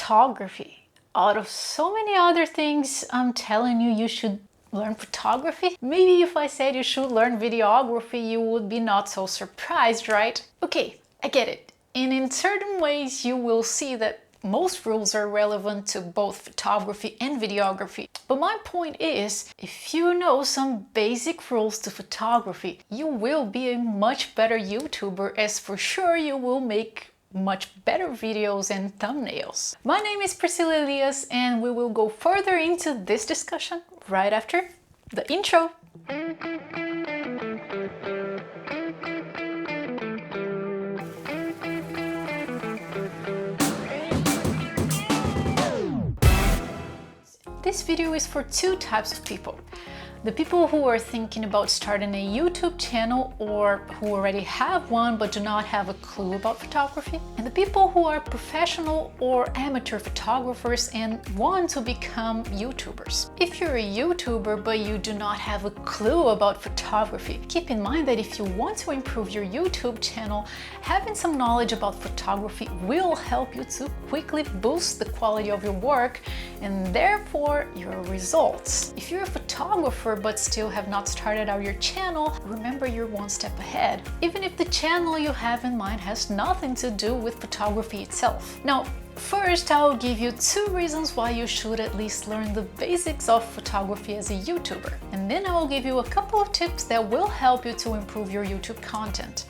photography. Out of so many other things, I'm telling you, you should learn photography. Maybe if I said you should learn videography, you would be not so surprised, right? Okay, I get it. And in certain ways, you will see that most rules are relevant to both photography and videography. But my point is, if you know some basic rules to photography, you will be a much better YouTuber, as for sure you will make much better videos and thumbnails. My name is Priscilla Elias, and we will go further into this discussion right after the intro. This video is for two types of people. The people who are thinking about starting a YouTube channel or who already have one but do not have a clue about photography. And the people who are professional or amateur photographers and want to become YouTubers. If you're a YouTuber but you do not have a clue about photography, keep in mind that if you want to improve your YouTube channel, having some knowledge about photography will help you to quickly boost the quality of your work and therefore your results. If you're a photographer but still have not started out your channel, remember you're one step ahead, even if the channel you have in mind has nothing to do with photography itself. Now, first I'll give you two reasons why you should at least learn the basics of photography as a YouTuber, and then I will give you a couple of tips that will help you to improve your YouTube content.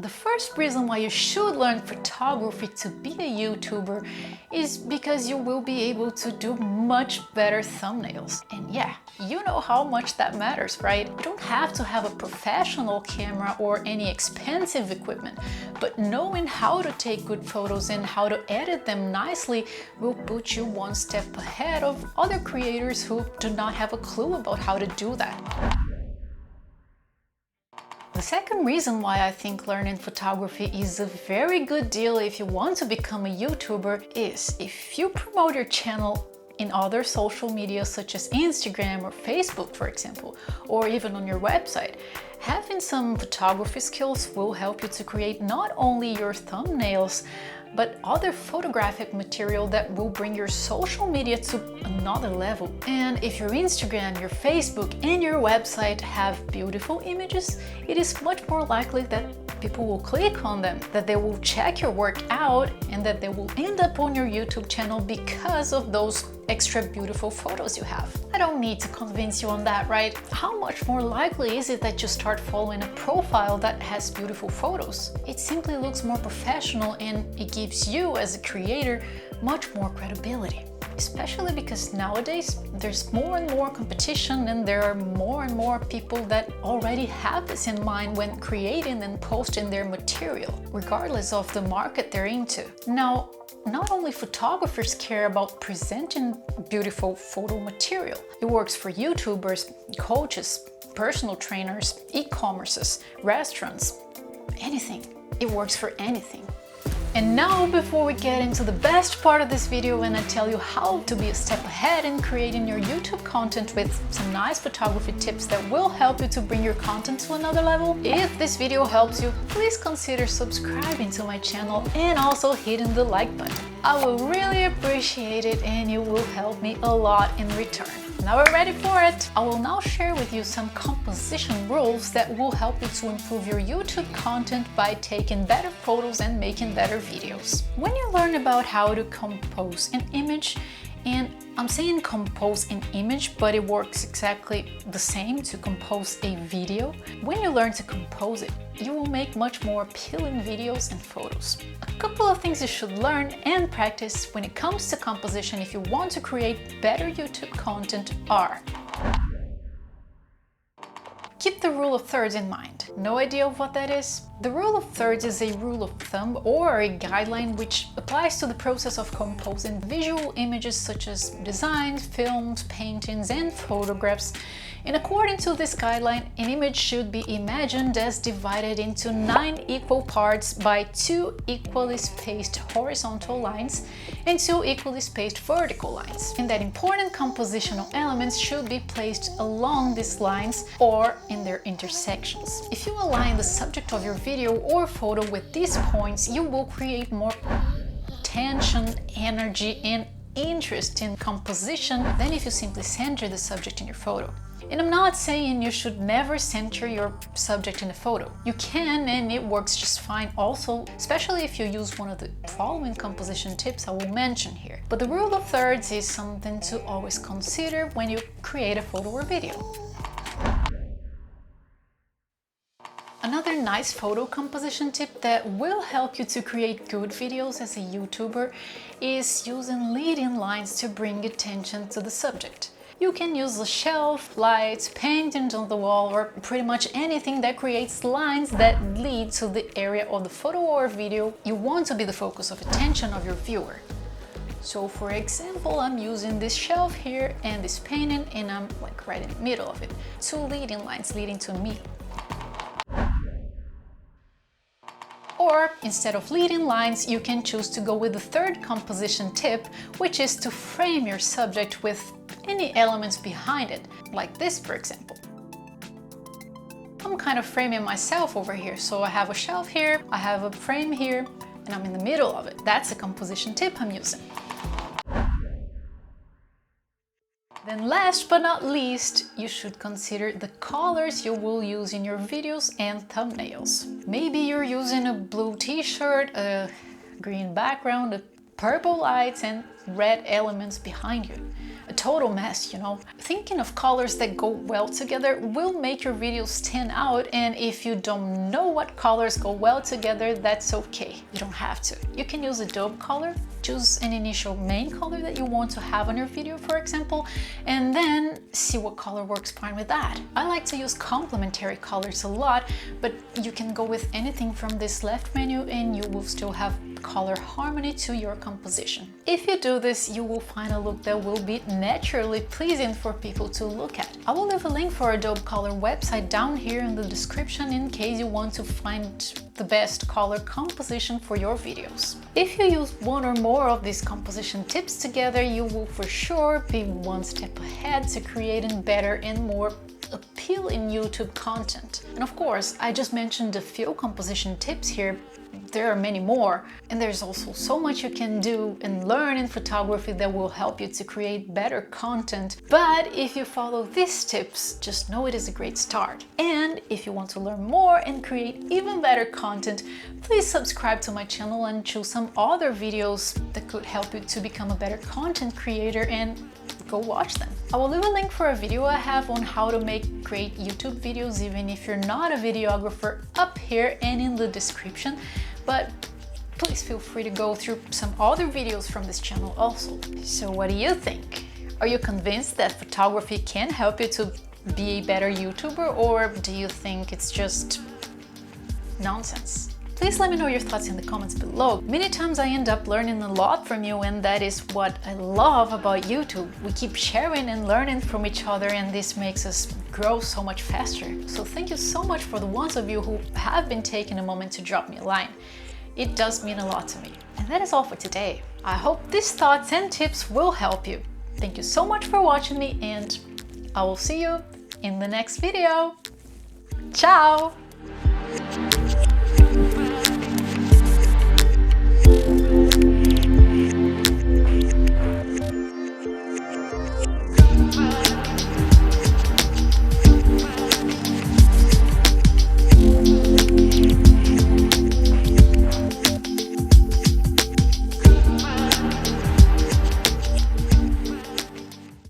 The first reason why you should learn photography to be a YouTuber is because you will be able to do much better thumbnails. And yeah, you know how much that matters, right? You don't have to have a professional camera or any expensive equipment, but knowing how to take good photos and how to edit them nicely will put you one step ahead of other creators who do not have a clue about how to do that. The second reason why I think learning photography is a very good deal if you want to become a YouTuber is if you promote your channel in other social media such as Instagram or Facebook, for example, or even on your website. Having some photography skills will help you to create not only your thumbnails, but other photographic material that will bring your social media to another level. And if your Instagram, your Facebook, and your website have beautiful images, it is much more likely that people will click on them, that they will check your work out, and that they will end up on your YouTube channel because of those extra beautiful photos you have. I don't need to convince you on that, right? How much more likely is it that you start following a profile that has beautiful photos? It simply looks more professional and it gives you as a creator much more credibility. Especially because nowadays there's more and more competition and there are more and more people that already have this in mind when creating and posting their material, regardless of the market they're into. Now, not only photographers care about presenting beautiful photo material. It works for YouTubers, coaches, personal trainers, e-commerces, restaurants, anything. It works for anything. And now, before we get into the best part of this video and I tell you how to be a step ahead in creating your YouTube content with some nice photography tips that will help you to bring your content to another level, if this video helps you, please consider subscribing to my channel and also hitting the like button. I will really appreciate it and you will help me a lot in return. Now we're ready for it! I will now share with you some composition rules that will help you to improve your YouTube content by taking better photos and making better videos. When you learn about how to compose an image, and I'm saying compose an image, but it works exactly the same to compose a video. When you learn to compose it, you will make much more appealing videos and photos. A couple of things you should learn and practice when it comes to composition if you want to create better YouTube content are: keep the rule of thirds in mind. No idea of what that is? The rule of thirds is a rule of thumb or a guideline which applies to the process of composing visual images such as designs, films, paintings, and photographs And according to this guideline, an image should be imagined as divided into 9 equal parts by 2 equally spaced horizontal lines and 2 equally spaced vertical lines. And that important compositional elements should be placed along these lines or in their intersections. If you align the subject of your video or photo with these points, you will create more tension, energy, and interest in composition than if you simply center the subject in your photo. And I'm not saying you should never center your subject in a photo. You can, and it works just fine also, especially if you use one of the following composition tips I will mention here. But the rule of thirds is something to always consider when you create a photo or video. Another nice photo composition tip that will help you to create good videos as a YouTuber is using leading lines to bring attention to the subject. You can use a shelf, lights, paintings on the wall, or pretty much anything that creates lines that lead to the area of the photo or video you want to be the focus of attention of your viewer. So for example, I'm using this shelf here and this painting, and I'm like right in the middle of it. 2 leading lines leading to me. Or instead of leading lines, you can choose to go with the third composition tip, which is to frame your subject with any elements behind it, like this for example. I'm kind of framing myself over here, so I have a shelf here, I have a frame here, and I'm in the middle of it. That's a composition tip I'm using. Then last but not least, you should consider the colors you will use in your videos and thumbnails. Maybe you're using a blue t-shirt, a green background, a purple lights and red elements behind you. A total mess, you know. Thinking of colors that go well together will make your videos stand out, and if you don't know what colors go well together, that's okay. You don't have to. You can use a dope color. Choose an initial main color that you want to have on your video, for example, and then see what color works fine with that. I like to use complementary colors a lot, but you can go with anything from this left menu and you will still have color harmony to your composition. If you do this, you will find a look that will be naturally pleasing for people to look at. I will leave a link for Adobe Color website down here in the description in case you want to find the best color composition for your videos. If you use one or more of these composition tips together, you will for sure be one step ahead to creating better and more appealing YouTube content. And of course, I just mentioned a few composition tips here. There are many more, and there's also so much you can do and learn in photography that will help you to create better content. But if you follow these tips, just know it is a great start. And if you want to learn more and create even better content, please subscribe to my channel and choose some other videos that could help you to become a better content creator, and go watch them. I will leave a link for a video I have on how to make great YouTube videos even if you're not a videographer up here and in the description, but please feel free to go through some other videos from this channel also. So what do you think? Are you convinced that photography can help you to be a better YouTuber, or do you think it's just nonsense? Please let me know your thoughts in the comments below. Many times I end up learning a lot from you, and that is what I love about YouTube. We keep sharing and learning from each other, and this makes us grow so much faster. So thank you so much for the ones of you who have been taking a moment to drop me a line. It does mean a lot to me. And that is all for today. I hope these thoughts and tips will help you. Thank you so much for watching me, and I will see you in the next video. Ciao!